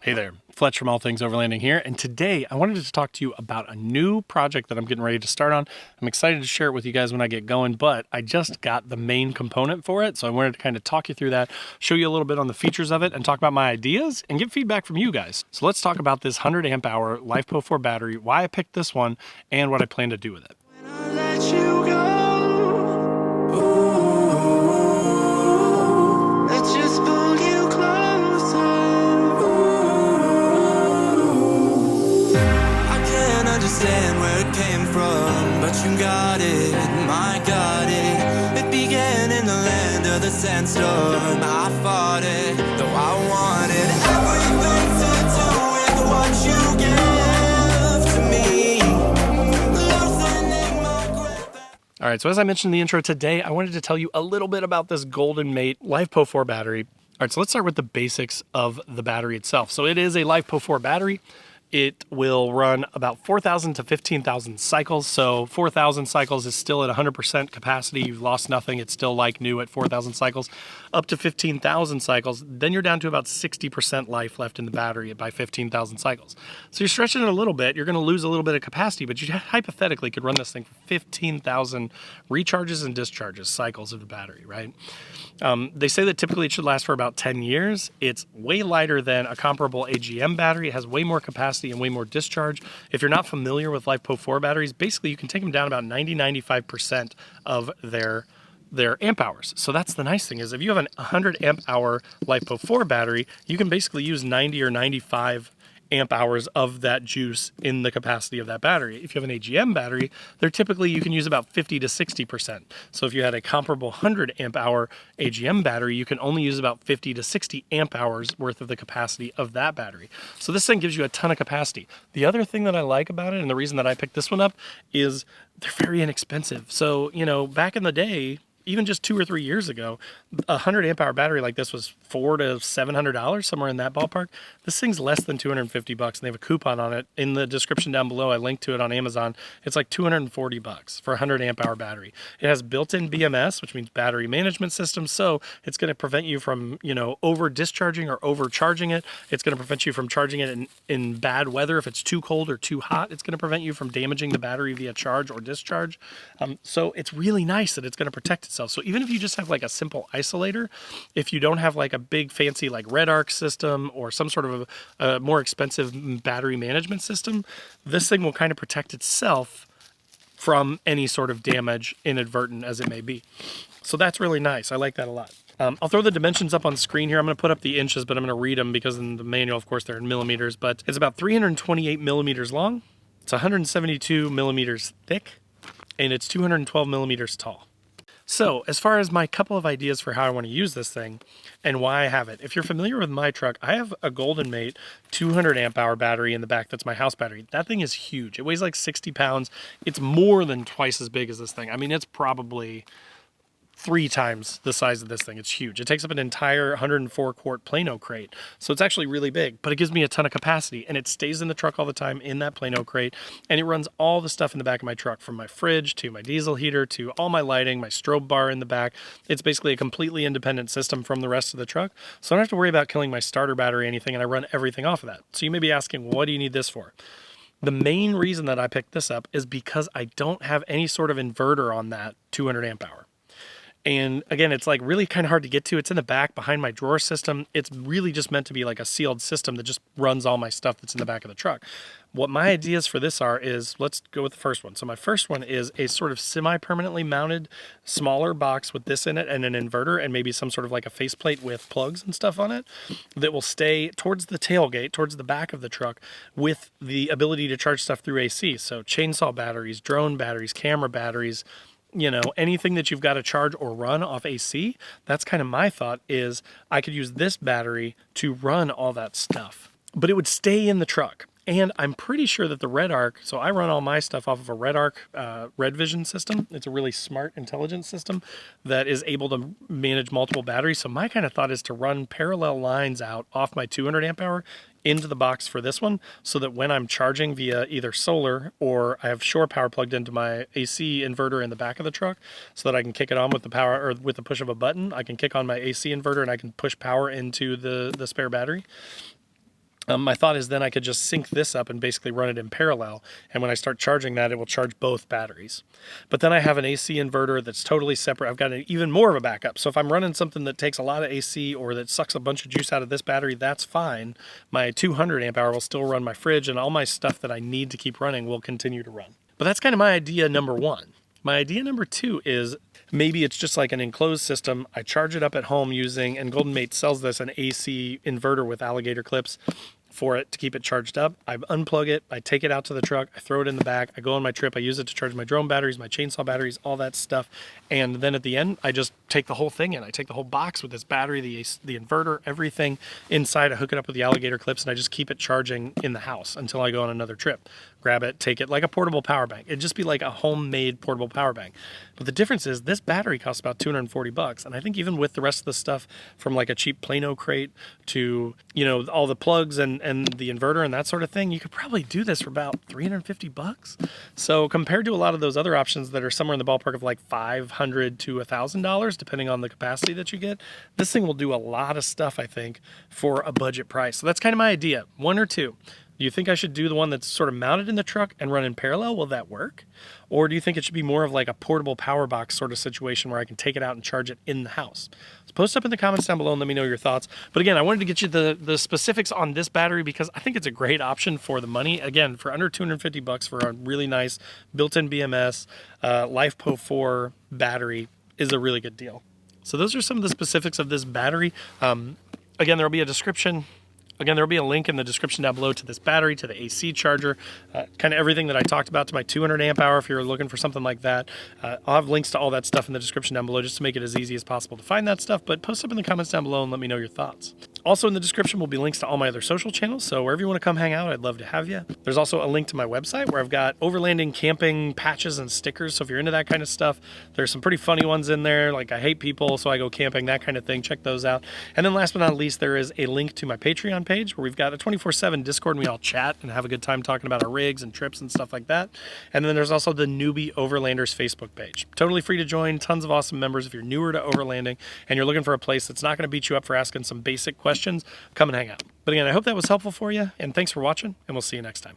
Hey there, Fletch from All Things Overlanding here, and today I wanted to talk to you about a new project that I'm getting ready to start on. I'm excited to share it with you guys when I get going, but I just got the main component for it, so I wanted to kind of talk you through that, show you a little bit on the features of it, and talk about my ideas, and get feedback from you guys. So let's talk about this 100 amp hour LiFePO4 battery, why I picked this one, and what I plan to do with it. Understand where it came from, but you got it, my got it. It began in the land of the sandstorm. I fought it, though I wanted everything to do with what you give to me. Loosening my grip. All right, so as I mentioned in the intro today, I wanted to tell you a little bit about this Goldenmate LiFePO4 battery. All right, so let's start with the basics of the battery itself. So it is a LiFePO4 battery. It will run about 4,000 to 15,000 cycles. So 4,000 cycles is still at 100% capacity. You've lost nothing. It's still like new at 4,000 cycles. Up to 15,000 cycles, then you're down to about 60% life left in the battery by 15,000 cycles. So you're stretching it a little bit. You're going to lose a little bit of capacity, but you hypothetically could run this thing for 15,000 recharges and discharges, cycles of the battery, right? They say that typically it should last for about 10 years. It's way lighter than a comparable AGM battery. It has way more capacity and way more discharge. If you're not familiar with LiFePO4 batteries, basically you can take them down about 90-95% of their amp hours. So that's the nice thing, is if you have an 100 amp hour LiFePO4 battery, you can basically use 90 or 95 amp hours of that juice in the capacity of that battery. If you have an AGM battery, they're typically, you can use about 50 to 60%. So if you had a comparable 100 amp hour AGM battery, you can only use about 50 to 60 amp hours worth of the capacity of that battery. So this thing gives you a ton of capacity. The other thing that I like about it, and the reason that I picked this one up, is they're very inexpensive. So, you know, back in the day, even just 2 or 3 years ago, a 100 amp hour battery like this was $400 to $700, somewhere in that ballpark. This thing's less than 250 bucks, and they have a coupon on it. In the description down below, I linked to it on Amazon. It's like 240 bucks for a 100 amp hour battery. It has built-in BMS, which means battery management system, so it's going to prevent you from, you know, over discharging or overcharging it. It's going to prevent you from charging it in bad weather. If it's too cold or too hot, it's going to prevent you from damaging the battery via charge or discharge. So it's really nice that it's going to protect itself. So even if you just have like a simple isolator, if you don't have like a big fancy like red arc system or some sort of a more expensive battery management system, this thing will kind of protect itself from any sort of damage, inadvertent as it may be. So that's really nice. I like that a lot. I'll throw the dimensions up on screen here. I'm going to put up the inches, but I'm going to read them because in the manual, of course, they're in millimeters. But it's about 328 millimeters long. It's 172 millimeters thick, and it's 212 millimeters tall. So as far as my couple of ideas for how I want to use this thing and why I have it, if you're familiar with my truck, I have a Goldenmate 200 amp hour battery in the back. That's my house battery. That thing is huge. It weighs like 60 pounds. It's more than twice as big as this thing. I mean, it's probably 3 times the size of this thing. It's huge. It takes up an entire 104 quart Plano crate. So it's actually really big, but it gives me a ton of capacity, and it stays in the truck all the time in that Plano crate. And it runs all the stuff in the back of my truck, from my fridge to my diesel heater to all my lighting, my strobe bar in the back. It's basically a completely independent system from the rest of the truck. So I don't have to worry about killing my starter battery or anything, and I run everything off of that. So you may be asking, well, what do you need this for? The main reason that I picked this up is because I don't have any sort of inverter on that 200 amp hour. And again, it's like really kind of hard to get to. It's in the back behind my drawer system. It's really just meant to be like a sealed system that just runs all my stuff that's in the back of the truck. What my ideas for this is, let's go with the first one. So my first one is a sort of semi-permanently mounted smaller box with this in it and an inverter and maybe some sort of like a faceplate with plugs and stuff on it that will stay towards the tailgate, towards the back of the truck, with the ability to charge stuff through AC. So chainsaw batteries, drone batteries, camera batteries, you know, anything that you've got to charge or run off AC. That's kind of my thought, is I could use this battery to run all that stuff, but it would stay in the truck. And I'm pretty sure that the Red Arc, so I run all my stuff off of a Red Arc Red Vision system. It's a really smart, intelligent system that is able to manage multiple batteries. So my kind of thought is to run parallel lines out off my 200 amp hour into the box for this one, so that when I'm charging via either solar or I have shore power plugged into my AC inverter in the back of the truck, so that I can kick it on with the power, or with the push of a button, I can kick on my AC inverter and I can push power into the spare battery. My thought is then I could just sync this up and basically run it in parallel. And when I start charging that, it will charge both batteries. But then I have an AC inverter that's totally separate. I've got even more of a backup. So if I'm running something that takes a lot of AC or that sucks a bunch of juice out of this battery, that's fine. My 200 amp hour will still run my fridge, and all my stuff that I need to keep running will continue to run. But that's kind of my idea number one. My idea number two is maybe it's just like an enclosed system. I charge it up at home using, and Goldenmate sells this, an AC inverter with alligator clips for it to keep it charged up. I unplug it, I take it out to the truck, I throw it in the back, I go on my trip, I use it to charge my drone batteries, my chainsaw batteries, all that stuff. And then at the end, I just take the whole thing in. I take the whole box with this battery, the inverter, everything inside. I hook it up with the alligator clips, and I just keep it charging in the house until I go on another trip. Grab it, take it, like a portable power bank. It'd just be like a homemade portable power bank. But the difference is this battery costs about $240. And I think even with the rest of the stuff, from like a cheap Plano crate to, you know, all the plugs and the inverter and that sort of thing, you could probably do this for about $350. So compared to a lot of those other options that are somewhere in the ballpark of like $500 to $1,000, depending on the capacity that you get, this thing will do a lot of stuff, I think, for a budget price. So that's kind of my idea. One or two. Do you think I should do the one that's sort of mounted in the truck and run in parallel? Will that work? Or do you think it should be more of like a portable power box sort of situation where I can take it out and charge it in the house? So post up in the comments down below and let me know your thoughts. But again, I wanted to get you the specifics on this battery because I think it's a great option for the money. Again, for under $250 for a really nice built-in BMS LifePo 4 battery is a really good deal. So those are some of the specifics of this battery. Again, there'll be a description. Again, there will be a link in the description down below to this battery, to the AC charger, kind of everything that I talked about, to my 200 amp hour if you're looking for something like that. I'll have links to all that stuff in the description down below just to make it as easy as possible to find that stuff, but post up in the comments down below and let me know your thoughts. Also in the description will be links to all my other social channels, so wherever you want to come hang out, I'd love to have you. There's also a link to my website where I've got overlanding camping patches and stickers, so if you're into that kind of stuff, there's some pretty funny ones in there, like I hate people, so I go camping, that kind of thing. Check those out. And then last but not least, there is a link to my Patreon page where we've got a 24/7 Discord and we all chat and have a good time talking about our rigs and trips and stuff like that. And then there's also the Newbie Overlanders Facebook page. Totally free to join, tons of awesome members. If you're newer to overlanding and you're looking for a place that's not going to beat you up for asking some basic questions, come and hang out. But again, I hope that was helpful for you, and thanks for watching, and we'll see you next time.